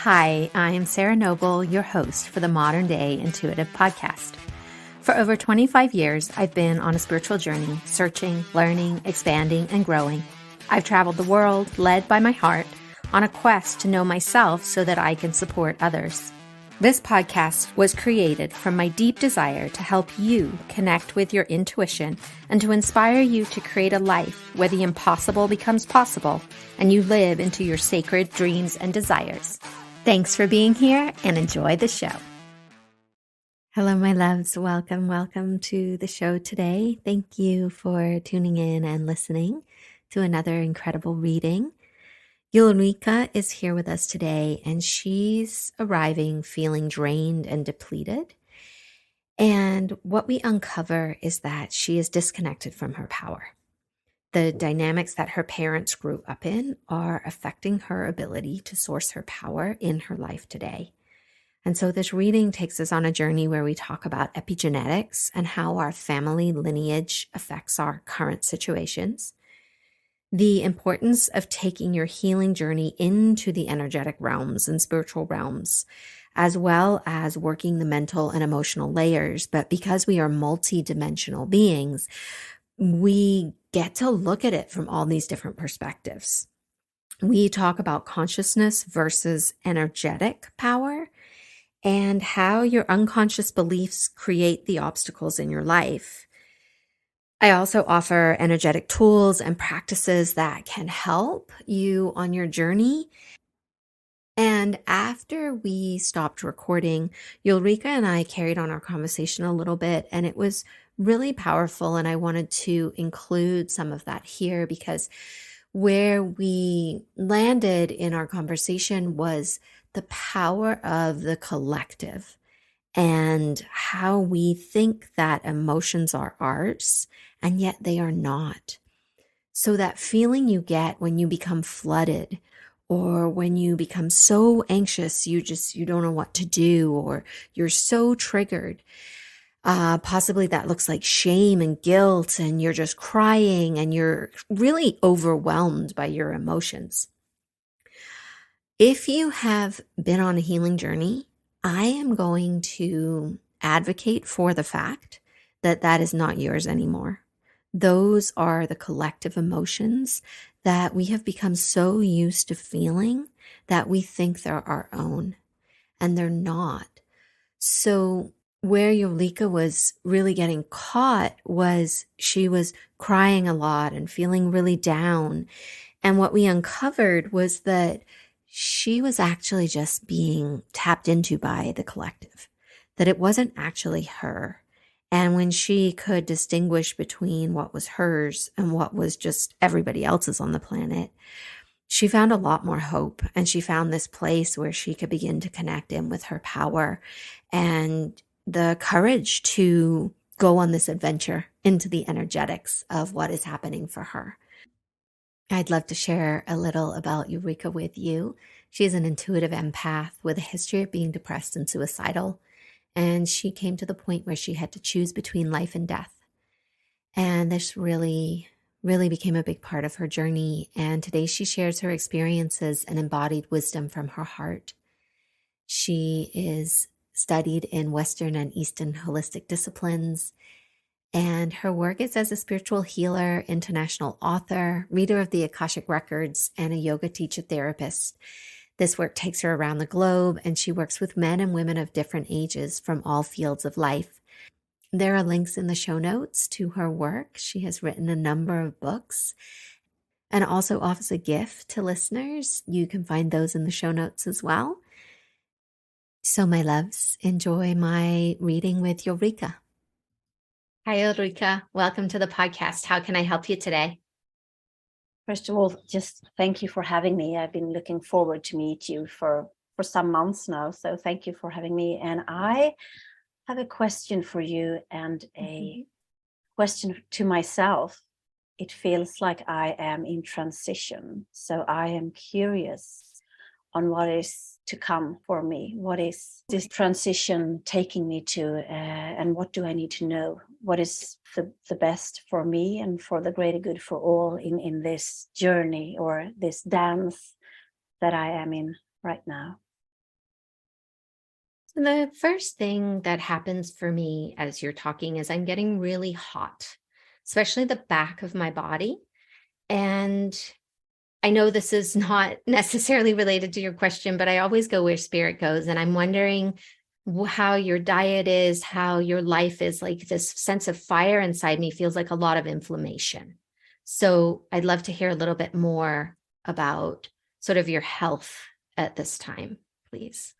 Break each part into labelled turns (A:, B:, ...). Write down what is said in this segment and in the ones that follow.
A: Hi, I'm Sarah Noble, your host for the Modern Day Intuitive Podcast. For over 25 years, I've been on a spiritual journey, searching, learning, expanding, and growing. I've traveled the world, led by my heart, on a quest to know myself so that I can support others. This podcast was created from my deep desire to help you connect with your intuition and to inspire you to create a life where the impossible becomes possible and you live into your sacred dreams and desires. Thanks for being here and enjoy the show. Hello, my loves. Welcome to the show today. Thank you for tuning in and listening to another incredible reading. Ulrika is here with us today, and she's arriving feeling drained and depleted. And what we uncover is that she is disconnected from her power. The dynamics that her parents grew up in are affecting her ability to source her power in her life today. And so this reading takes us on a journey where we talk about epigenetics and how our family lineage affects our current situations, the importance of taking your healing journey into the energetic realms and spiritual realms, as well as working the mental and emotional layers. But because we are multi-dimensional beings, we get to look at it from all these different perspectives. We talk about consciousness versus energetic power and how your unconscious beliefs create the obstacles in your life. I also offer energetic tools and practices that can help you on your journey. And after we stopped recording, Ulrika and I carried on our conversation a little bit, and it was really powerful. And I wanted to include some of that here because where we landed in our conversation was the power of the collective and how we think that emotions are ours, and yet they are not. So that feeling you get when you become flooded, or when you become so anxious, you don't know what to do, or you're so triggered, possibly that looks like shame and guilt, and you're just crying and you're really overwhelmed by your emotions. If you have been on a healing journey, I am going to advocate for the fact that that is not yours anymore. Those are the collective emotions that we have become so used to feeling that we think they're our own, and they're not. So where Ulrika was really getting caught was she was crying a lot and feeling really down. And what we uncovered was that she was actually just being tapped into by the collective, that it wasn't actually her. And when she could distinguish between what was hers and what was just everybody else's on the planet, she found a lot more hope. And she found this place where she could begin to connect in with her power and the courage to go on this adventure into the energetics of what is happening for her. I'd love to share a little about Ulrika with you. She's an intuitive empath with a history of being depressed and suicidal. And she came to the point where she had to choose between life and death. And this really became a big part of her journey. And today she shares her experiences and embodied wisdom from her heart. She is studied in Western and Eastern holistic disciplines. And her work is as a spiritual healer, international author, reader of the Akashic Records, and a yoga teacher therapist. This work takes her around the globe, and she works with men and women of different ages from all fields of life. There are links in the show notes to her work. She has written a number of books and also offers a gift to listeners. You can find those in the show notes as well. So, my loves, enjoy my reading with Ulrika. Hi, Ulrika. Welcome to the podcast. How can I help you today?
B: First of all, just thank you for having me. I've been looking forward to meet you for some months now. So thank you for having me. And I have a question for you and a question to myself. It feels like I am in transition. So I am curious on what is to come for me. What is this transition taking me to, and what do I need to know? What is the best for me and for the greater good for all in this journey or this dance that I am in right now?
A: The first thing that happens for me as you're talking is I'm getting really hot, especially the back of my body. And I know this is not necessarily related to your question, but I always go where spirit goes. And I'm wondering how your diet is, how your life is. Like, this sense of fire inside me feels like a lot of inflammation. So I'd love to hear a little bit more about sort of your health at this time, please.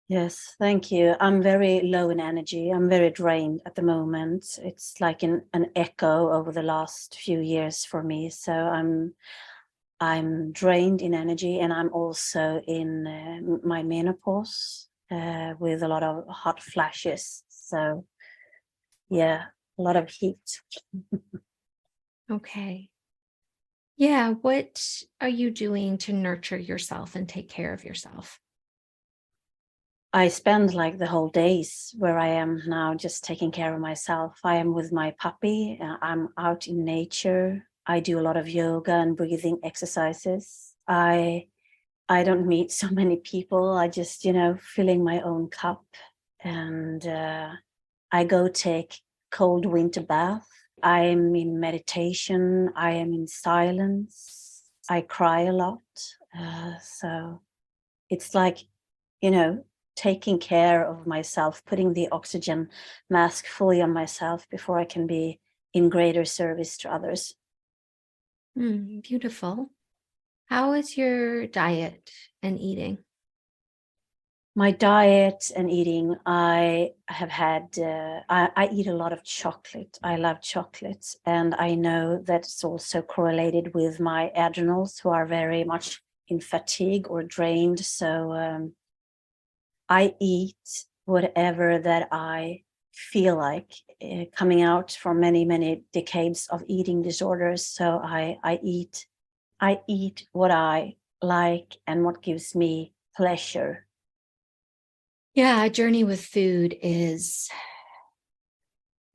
B: Yes, thank you. I'm very low in energy. I'm very drained at the moment. It's like an echo over the last few years for me. So I'm drained in energy, and I'm also in my menopause with a lot of hot flashes. So yeah, a lot of heat.
A: Okay. Yeah. What are you doing to nurture yourself and take care of yourself?
B: I spend like the whole days where I am now just taking care of myself. I am with my puppy. I'm out in nature. I do a lot of yoga and breathing exercises. I don't meet so many people. I just, filling my own cup, and I go take cold winter bath. I am in meditation. I am in silence. I cry a lot. So it's like, you know, taking care of myself, putting the oxygen mask fully on myself before I can be in greater service to others.
A: Beautiful. How is your diet and eating?
B: My diet and eating, I have had, I eat a lot of chocolate. I love chocolate. And I know that it's also correlated with my adrenals, who are very much in fatigue or drained. So I eat whatever that I feel like, coming out from many, many decades of eating disorders. So I eat what I like and what gives me pleasure.
A: Yeah, a journey with food it's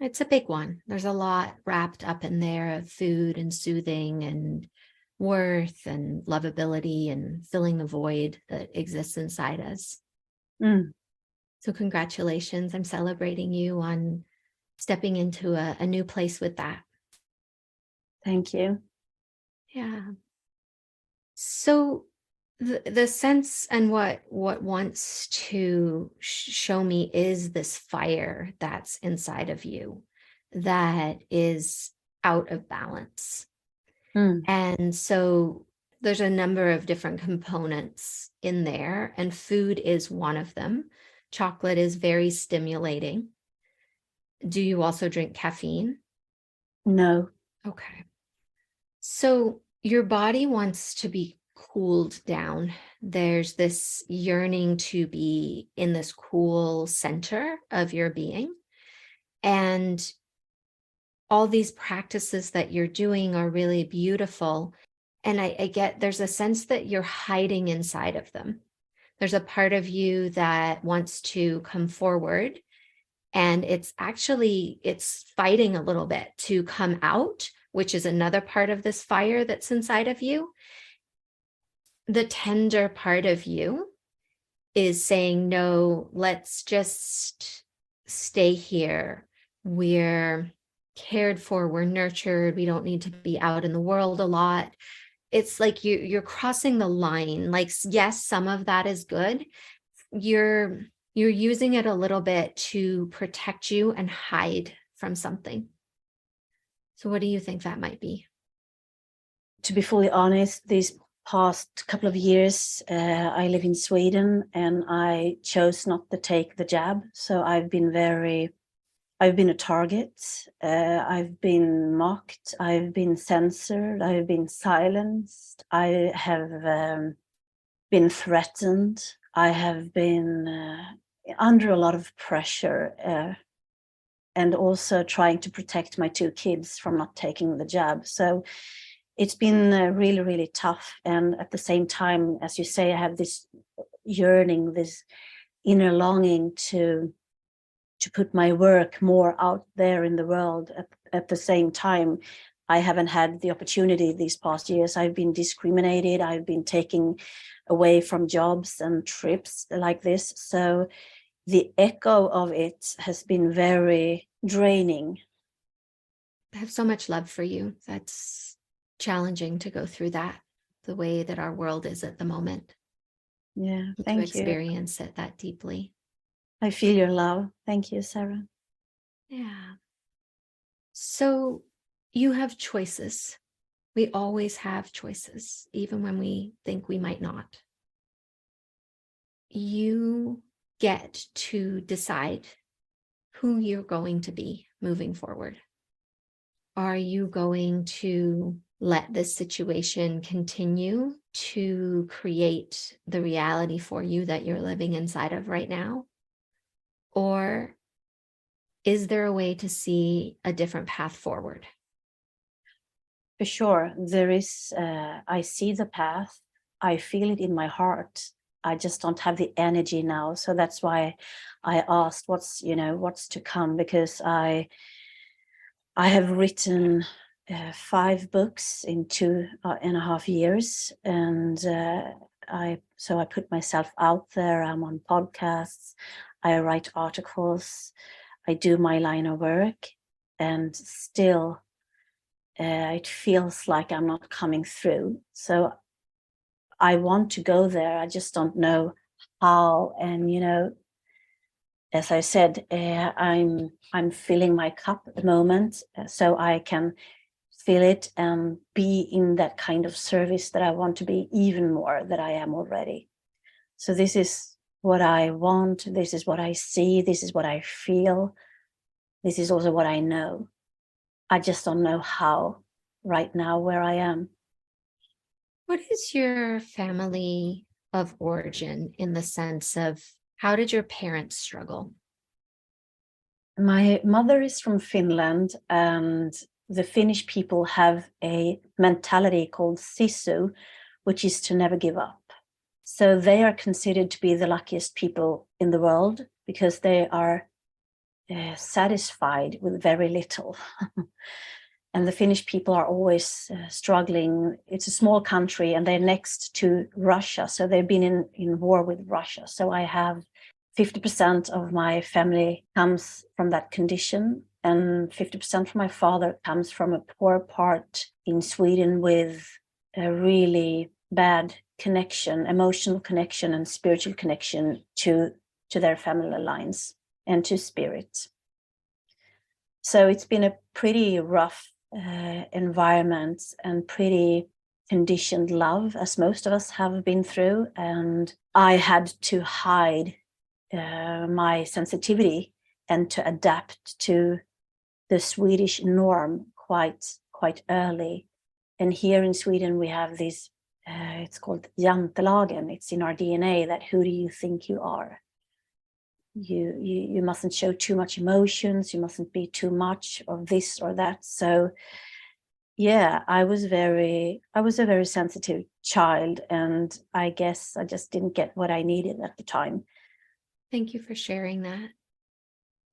A: a big one. There's a lot wrapped up in there of food and soothing and worth and lovability and filling the void that exists inside us.
B: Mm,
A: So congratulations. I'm celebrating you on stepping into a new place with that.
B: thank you.
A: Yeah. So the sense and what wants to show me is this fire that's inside of you that is out of balance.
B: Mm,
A: And so there's a number of different components in there, and food is one of them. Chocolate is very stimulating. Do you also drink caffeine?
B: no.
A: Okay. So your body wants to be cooled down. There's this yearning to be in this cool center of your being. And all these practices that you're doing are really beautiful. And I get there's a sense that you're hiding inside of them. There's a part of you that wants to come forward, and it's fighting a little bit to come out, which is another part of this fire that's inside of you. The tender part of you is saying, no, let's just stay here. We're cared for, we're nurtured, we don't need to be out in the world a lot. It's like you're crossing the line. Like, yes, some of that is good. You're using it a little bit to protect you and hide from something. So what do you think that might be?
B: To be fully honest, these past couple of years, I live in Sweden, and I chose not to take the jab. So I've been a target. I've been mocked. I've been censored. I've been silenced. I have been threatened. I have been under a lot of pressure, and also trying to protect my two kids from not taking the jab. So it's been really, really tough. And at the same time, as you say, I have this yearning, this inner longing to put my work more out there in the world. At the same time, I haven't had the opportunity these past years. I've been discriminated. I've been taken away from jobs and trips like this. So the echo of it has been very draining.
A: I have so much love for you. That's challenging to go through that, the way that our world is at the moment,
B: Yeah,
A: to
B: thank you.
A: experience it that deeply.
B: I feel your love. Thank you, Sarah.
A: Yeah. So you have choices. We always have choices, even when we think we might not. You get to decide who you're going to be moving forward. Are you going to let this situation continue to create the reality for you that you're living inside of right now? Or is there a way to see a different path forward?
B: For sure, there is. I see the path. I feel it in my heart. I just don't have the energy now. So that's why I asked what's to come, because I have written 5 books in 2.5 years, and I put myself out there. I'm on podcasts, I write articles, I do my line of work, and still it feels like I'm not coming through. So I want to go there. I just don't know how. And as I said, I'm filling my cup at the moment, so I can feel it and be in that kind of service that I want to be even more than I am already. So this is what I want. This is what I see. This is what I feel. This is also what I know. I just don't know how right now where I am.
A: What is your family of origin, in the sense of how did your parents struggle?
B: My mother is from Finland, and the Finnish people have a mentality called sisu, which is to never give up. So they are considered to be the luckiest people in the world, because they are satisfied with very little. And the Finnish people are always struggling. It's a small country, and they're next to Russia. So they've been in war with Russia. So I have 50% of my family comes from that condition, and 50% from my father comes from a poor part in Sweden with a really bad connection, emotional connection and spiritual connection to their family lines and to spirit. So it's been a pretty rough environment and pretty conditioned love, as most of us have been through. And I had to hide my sensitivity and to adapt to the Swedish norm quite early. And here in Sweden, we have this, it's called jantelagen. It's in our DNA, that who do you think you are? You mustn't show too much emotions. You mustn't be too much of this or that. So yeah, I was a very sensitive child, and I guess I just didn't get what I needed at the time.
A: Thank you for sharing that.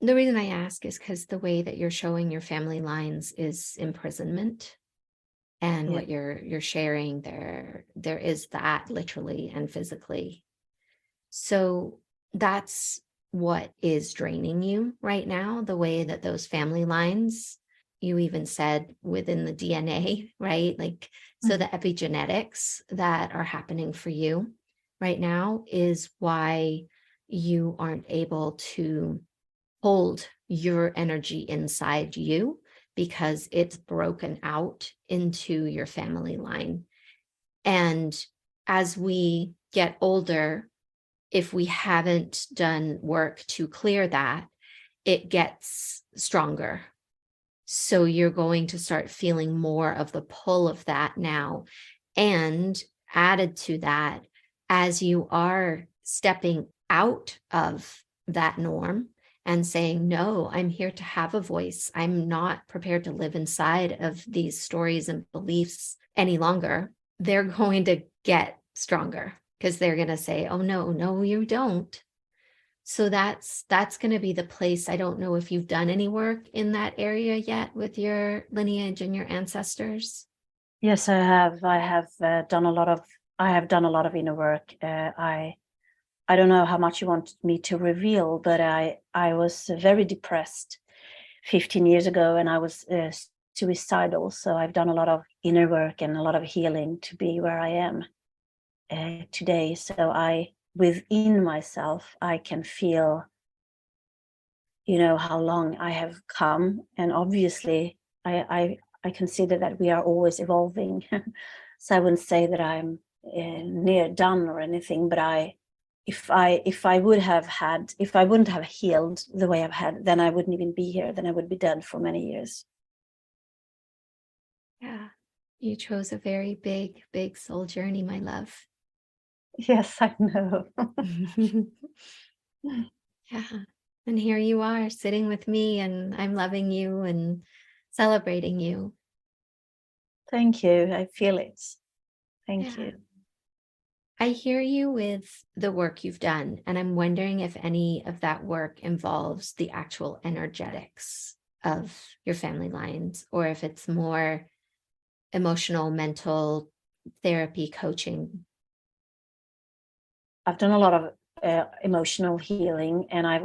A: The reason I ask is because the way that you're showing your family lines is imprisonment. And
B: Yeah.
A: what you're sharing there is that, literally and physically. So that's what is draining you right now, the way that those family lines, you even said within the DNA, right? Like, so the epigenetics that are happening for you right now is why you aren't able to hold your energy inside you, because it's broken out into your family line. And as we get older, if we haven't done work to clear that, it gets stronger. So you're going to start feeling more of the pull of that now. And added to that, as you are stepping out of that norm and saying, no, I'm here to have a voice. I'm not prepared to live inside of these stories and beliefs any longer. They're going to get stronger, because they're going to say, oh, no, you don't. So that's going to be the place. I don't know if you've done any work in that area yet with your lineage and your ancestors.
B: Yes, I have. I have done a lot of inner work. I don't know how much you want me to reveal, but I was very depressed 15 years ago, and I was suicidal. So I've done a lot of inner work and a lot of healing to be where I am today. So within myself, I can feel, how long I have come. And obviously, I consider that we are always evolving. So I wouldn't say that I'm near done or anything, but if I wouldn't have healed the way I've had, then I wouldn't even be here. Then I would be dead for many years.
A: Yeah. You chose a very big, big soul journey, my love.
B: Yes, I know.
A: Yeah. And here you are sitting with me, and I'm loving you and celebrating you.
B: Thank you. I feel it. Thank
A: Yeah.
B: you.
A: I hear you with the work you've done, and I'm wondering if any of that work involves the actual energetics of your family lines, or if it's more emotional, mental therapy, coaching.
B: I've done a lot of emotional healing, and I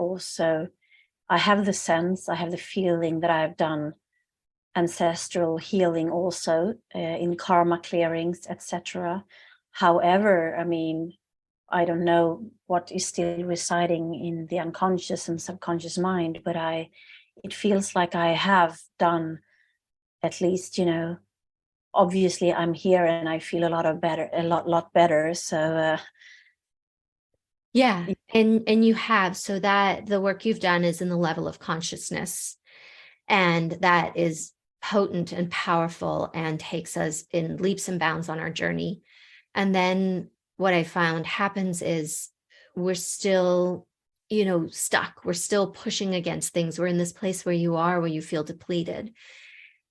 B: have the feeling that I've done ancestral healing also in karma clearings, etc. However, I mean, I don't know what is still residing in the unconscious and subconscious mind, but it feels like I have done at least, obviously I'm here and I feel a lot better. So
A: Yeah. And you have, so that the work you've done is in the level of consciousness, and that is potent and powerful and takes us in leaps and bounds on our journey. And then what I found happens is we're still, stuck. We're still pushing against things. We're in this place where you are, where you feel depleted.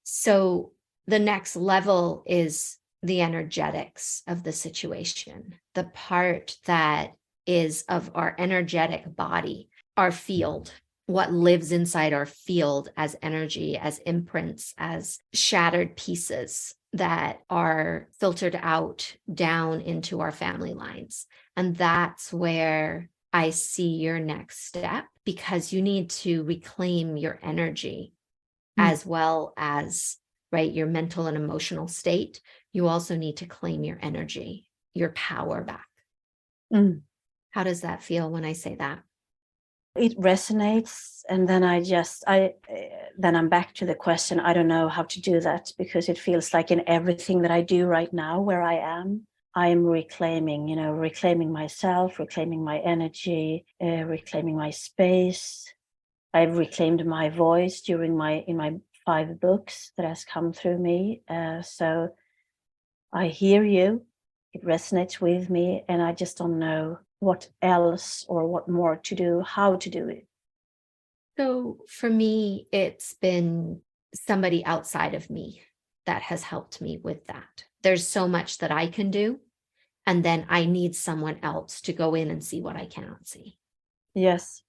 A: So the next level is the energetics of the situation, the part that is of our energetic body, our field, what lives inside our field as energy, as imprints, as shattered pieces that are filtered out down into our family lines. And that's where I see your next step, because you need to reclaim your energy as well as, right, your mental and emotional state. You also need to claim your energy, your power back.
B: mm.
A: How does that feel when I say that?
B: It resonates, and then then I'm back to the question. I don't know how to do that, because it feels like in everything that I do right now where I am reclaiming myself, reclaiming my energy, reclaiming my space. I've reclaimed my voice in my 5 books that has come through me. So I hear you. It resonates with me, and I just don't know what else or what more to do, how to do it.
A: So for me, it's been somebody outside of me that has helped me with that. There's so much that I can do, and then I need someone else to go in and see what I cannot see.
B: Yes.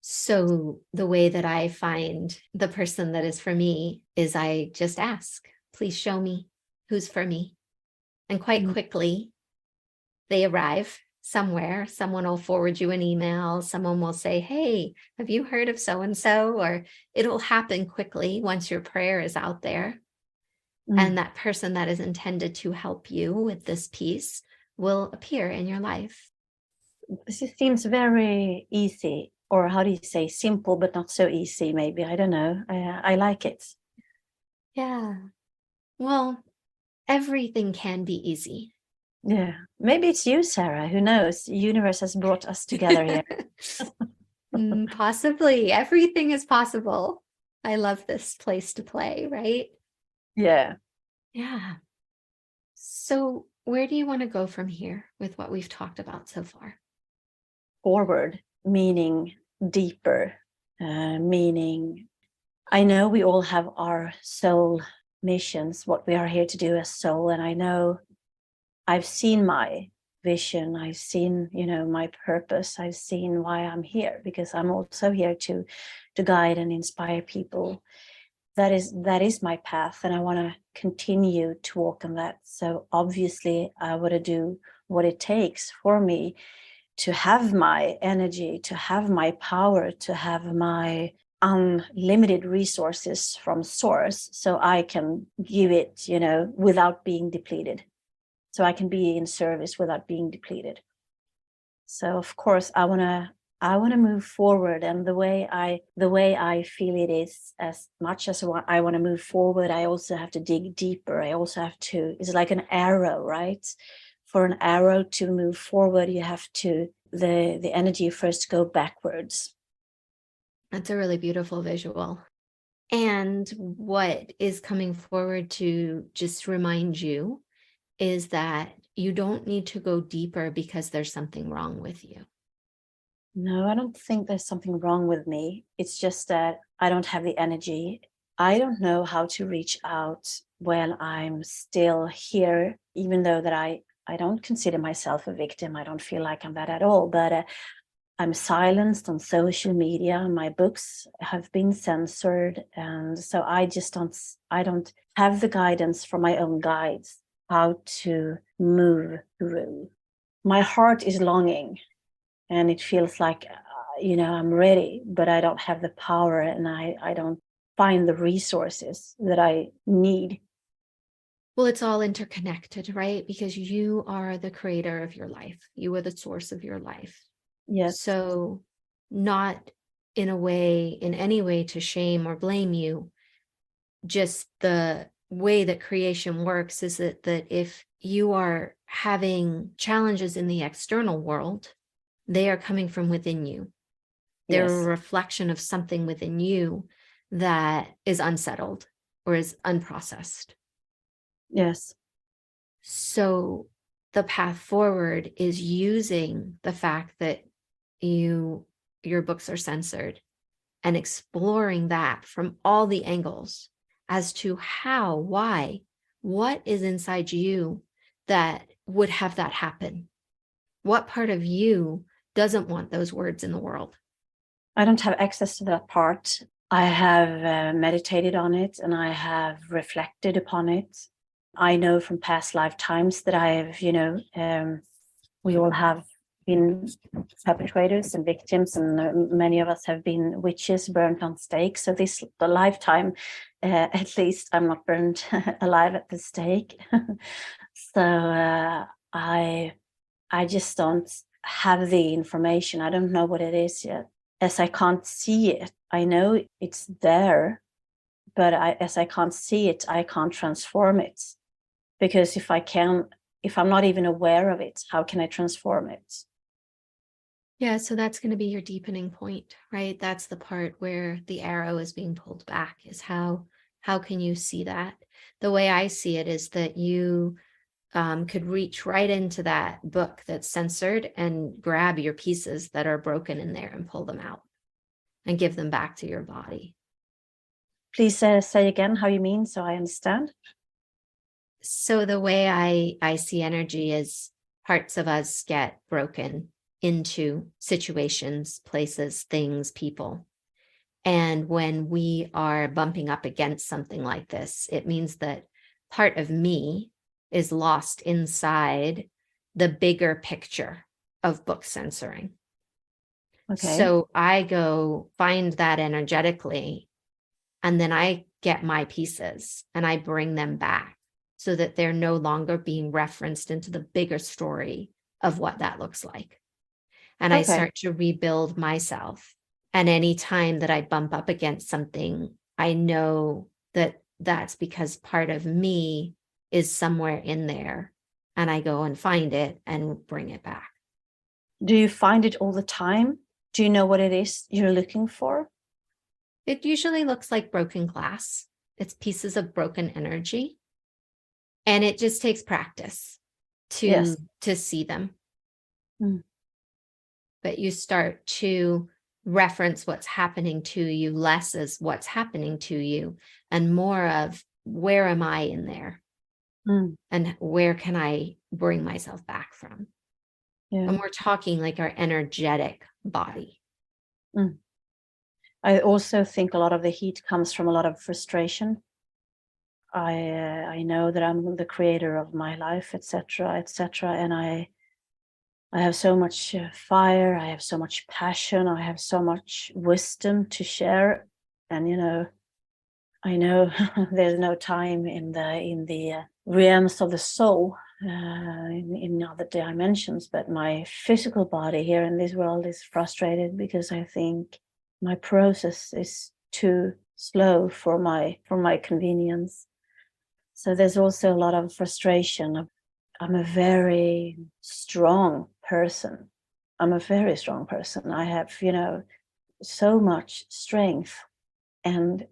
A: So the way that I find the person that is for me is I just ask, please show me who's for me. And quite quickly, they arrive somewhere. Someone will forward you an email. Someone will say, hey, have you heard of so-and-so? Or it'll happen quickly once your prayer is out there. And that person that is intended to help you with this piece will appear in your life.
B: This seems very easy, or how do you say, simple, but not so easy, maybe. I don't know. I like it.
A: Yeah. Well, everything can be easy.
B: Yeah. Maybe it's you, Sarah. Who knows? The universe has brought us together here.
A: Possibly. Everything is possible. I love this place to play, right?
B: Yeah.
A: Yeah. So where do you want to go from here with what we've talked about so far?
B: Forward, meaning deeper, meaning I know we all have our soul missions, what we are here to do as soul. And I know I've seen my vision, I've seen, my purpose, I've seen why I'm here, because I'm also here to guide and inspire people. That is my path, and I want to continue to walk on that. So obviously I want to do what it takes for me to have my energy, to have my power, to have my unlimited resources from source, so I can give it, without being depleted. So I can be in service without being depleted. So of course I want to move forward, and the way I feel it is, as much as I want to move forward, I also have to dig deeper. I also have to, it's like an arrow, right? For an arrow to move forward, you have to, the energy first go backwards.
A: That's a really beautiful visual. And what is coming forward to just remind you is that you don't need to go deeper because there's something wrong with you.
B: No, I don't think there's something wrong with me. It's just that I don't have the energy. I don't know how to reach out when I'm still here, even though that I don't consider myself a victim. I don't feel like I'm that at all. But I'm silenced on social media. My books have been censored. And so I don't have the guidance from my own guides how to move through. My heart is longing, and it feels like, I'm ready, but I don't have the power, and I don't find the resources that I need.
A: Well, it's all interconnected, right? Because you are the creator of your life. You are the source of your life.
B: Yes.
A: So not in any way to shame or blame you. Just the way that creation works is that if you are having challenges in the external world, they are coming from within you. They're
B: Yes.
A: a reflection of something within you that is unsettled or is unprocessed.
B: Yes.
A: So the path forward is using the fact that your books are censored and exploring that from all the angles as to how, why, what is inside you that would have that happen? What part of you doesn't want those words in the world?
B: I don't have access to that part. I have meditated on it, and I have reflected upon it. I know from past lifetimes that I have, we all have been perpetrators and victims, and many of us have been witches burnt on stake. So the lifetime, at least I'm not burned alive at the stake. So I just don't have the information. I don't know what it is yet, as I can't see it. I know it's there, but as I can't see it, I can't transform it. Because if I'm not even aware of it, how can I transform it?
A: Yeah, so that's going to be your deepening point, right? That's the part where the arrow is being pulled back, is how can you see that? The way I see it is that you could reach right into that book that's censored and grab your pieces that are broken in there and pull them out and give them back to your body.
B: Please say again how you mean, so I understand.
A: So the way I see energy is parts of us get broken into situations, places, things, people. And when we are bumping up against something like this, it means that part of me is lost inside the bigger picture of book censoring.
B: Okay.
A: So I go find that energetically, and then I get my pieces and I bring them back so that they're no longer being referenced into the bigger story of what that looks like. And I start to rebuild myself. And any time that I bump up against something, I know that that's because part of me is somewhere in there, and I go and find it and bring it back.
B: Do you find it all the time? Do you know what it is you're looking for?
A: It usually looks like broken glass. It's pieces of broken energy. And it just takes practice to see them.
B: Mm.
A: But you start to reference what's happening to you less as what's happening to you, and more of where am I in there?
B: Mm.
A: And where can I bring myself back from?
B: Yeah.
A: And we're talking like our energetic body.
B: Mm. I also think a lot of the heat comes from a lot of frustration. I know that I'm the creator of my life, etc., etc., and I have so much fire, I have so much passion, I have so much wisdom to share. And, I know there's no time in the realms of the soul, in other dimensions, but my physical body here in this world is frustrated because I think my process is too slow for my convenience. So there's also a lot of frustration. I'm a very strong person. I'm a very strong person. I have, so much strength, and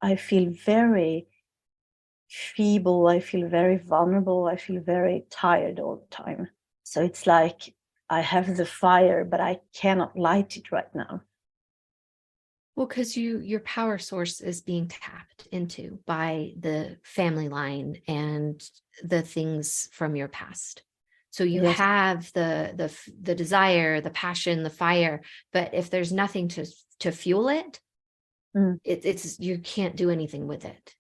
B: I feel very feeble. I feel very vulnerable. I feel very tired all the time. So it's like I have the fire, but I cannot light it right now.
A: Well, because your power source is being tapped into by the family line and the things from your past. So you
B: Yes.
A: have the desire, the passion, the fire, but if there's nothing to fuel it, it's you can't do anything with it.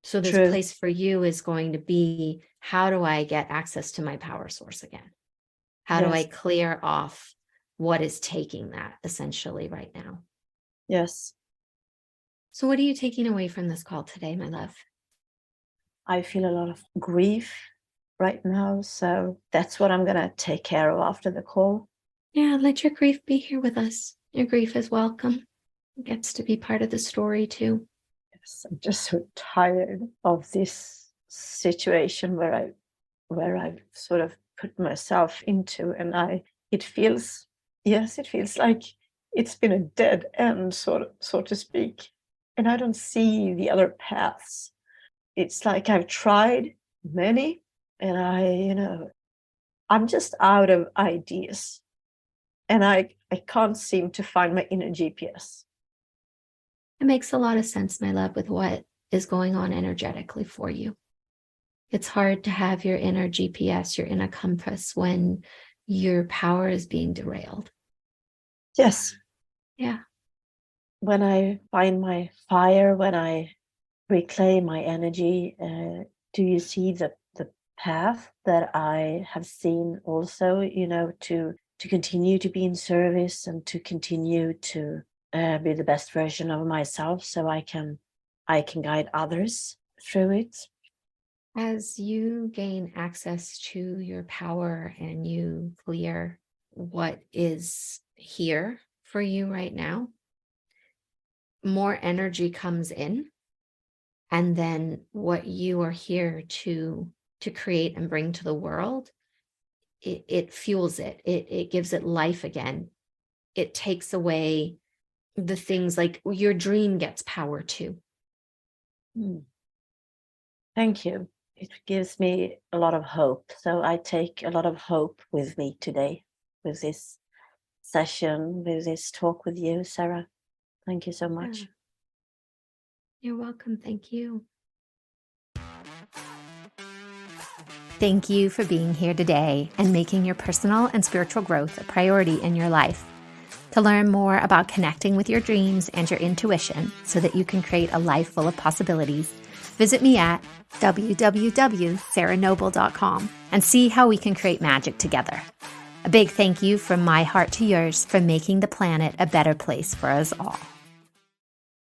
A: So this
B: True.
A: place for you is going to be, how do I get access to my power source again? How do I
B: Yes.
A: clear off what is taking that essentially right now?
B: Yes.
A: So what are you taking away from this call today, my love?
B: I feel a lot of grief right now. So that's what I'm going to take care of after the call.
A: Yeah, let your grief be here with us. Your grief is welcome. It gets to be part of the story too.
B: Yes, I'm just so tired of this situation where I've sort of put myself into, and it feels like it's been a dead end, so to speak. And I don't see the other paths. It's like I've tried many, and I'm just out of ideas. And I can't seem to find my inner GPS.
A: It makes a lot of sense, my love, with what is going on energetically for you. It's hard to have your inner GPS, your inner compass, when your power is being derailed.
B: Yes.
A: Yeah.
B: When I find my fire, when I reclaim my energy, do you see the path that I have seen also, to continue to be in service and to continue to be the best version of myself, so I can guide others through it?
A: As you gain access to your power and you clear what is here for you right now, more energy comes in. And then what you are here to create and bring to the world, it fuels it. It gives it life again. It takes away the things, like your dream gets power too.
B: Thank you. It gives me a lot of hope. So I take a lot of hope with me today, with this session, with this talk with you, Sarah. Thank you so much.
A: Yeah. You're welcome. Thank you. Thank you for being here today and making your personal and spiritual growth a priority in your life. To learn more about connecting with your dreams and your intuition so that you can create a life full of possibilities, visit me at www.sarahnoble.com and see how we can create magic together. A big thank you from my heart to yours for making the planet a better place for us all.